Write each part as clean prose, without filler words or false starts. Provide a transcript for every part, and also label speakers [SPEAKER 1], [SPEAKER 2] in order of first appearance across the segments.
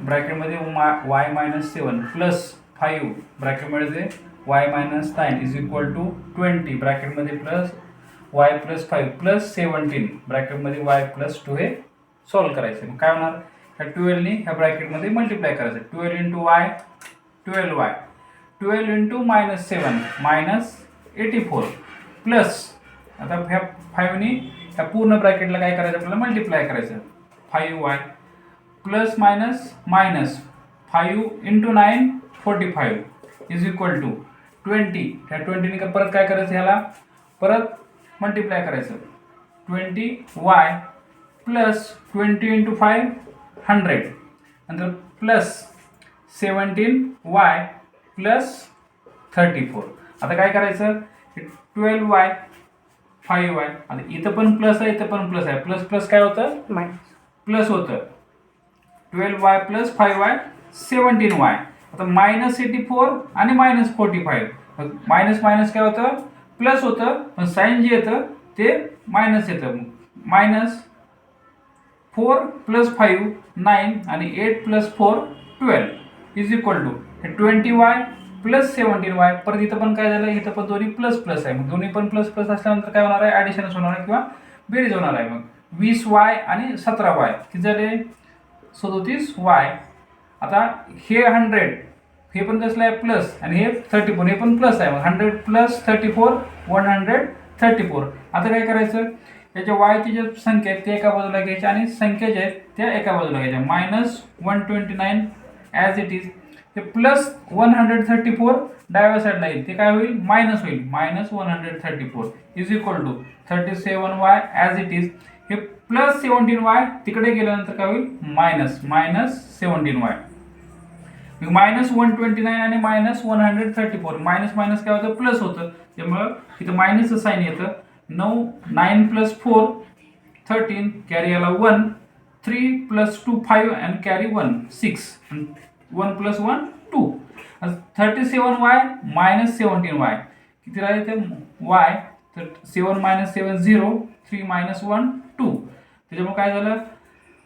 [SPEAKER 1] ब्रॅकेटमध्ये y minus 7 plus 5 ब्रॅकेटमध्ये y minus 9 is equal to 20 ब्रॅकेटमध्ये plus y plus 5 plus 17 ब्रॅकेटमध्ये y plus 2 हे solve करायचं. मग काय होणार, ह्या 12नी ह्या ब्रॅकेटमध्ये मल्टिप्लाय करायचं. 12 into Y 12y 12 into minus 7 minus 84 plus आता ह्या 5नी ह्या पूर्ण ब्रॅकेटला काय करायचं आपल्याला मल्टिप्लाय करायचं. 5y plus minus minus 5 into 9 45 is equal to 20. ह्या 20नी परत काय करायचं, ह्याला परत मल्टिप्लाय करायचं. 20y प्लस 20 इंटू 5 100 नंतर प्लस 17y प्लस 34. आता काय करायचं, 12y 5y आता इथं पण प्लस आहे इथं पण प्लस आहे. प्लस प्लस काय होतं प्लस होतं. 12y plus 5y 17y. आता मायनस 84 आणि मायनस 45. मायनस मायनस काय होतं प्लस होतं, पण साईन जे येतं ते मायनस येतं. मायनस 4 प्लस 5 9 आणि 8 plus 4 12 is equal to 20y plus 17y. परत इथं पण काय झालं, इथं पण दोन्ही प्लस प्लस आहे. मग दोन्ही पण प्लस प्लस असल्यानंतर काय होणार आहे, ॲडिशनच होणार आहे किंवा बेरीज होणार आहे. मग 20y आणि 17y किती झाले 37y. आता हे 100 हे पण कसलं आहे प्लस आणि हे 34 हे पण प्लस आहे. मग 100 प्लस 34 134. आता काय करायचं, याच्या वायची ज्या संख्या आहेत त्या एका बाजूला घ्यायच्या आणि संख्या ज्या आहेत त्या एका बाजूला घ्यायच्या. Minus 129 as it is. हे प्लस 134 डाव्या साईडला येईल ते काय होईल मायनस होईल. Minus 134 is equal to 37y as it is. हे प्लस 17y तिकडे गेल्यानंतर काय होईल मायनस मायनस 17y. मायनस 129 आणि मायनस 134 मायनस मायनस काय होतं प्लस होतं, त्यामुळं इथं मायनसचं साईन येतं. 9 प्लस 4 13 कॅरी आला 1 3 plus 2 5 and carry 1 6 1 plus 1 2. 37y minus 17y किती राहिले ते y. तर 7 मायनस 7 0 3 मायनस 1 2. त्याच्यामुळे काय झालं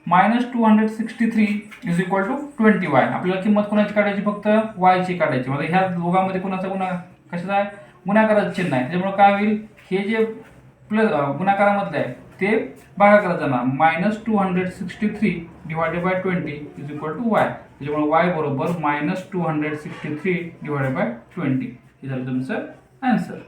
[SPEAKER 1] minus 263 is equal to 20y. आपल्याला किंमत कोणाची काढायची फक्त वायची काढायची. म्हणजे ह्या दोघांमध्ये कोणाचा कशाचा आहे गुणाकाराचं चिन्ह आहे. त्याच्यामुळे काय होईल हे जे प्लस गुणाकारामधलं आहे ते भागाकारात जाणार. Minus 263 divided by 20 is equal to y. त्याच्यामुळे वाय बरोबर मायनस 263 डिवायडेड बाय 20 हे झालं तुमचं आन्सर.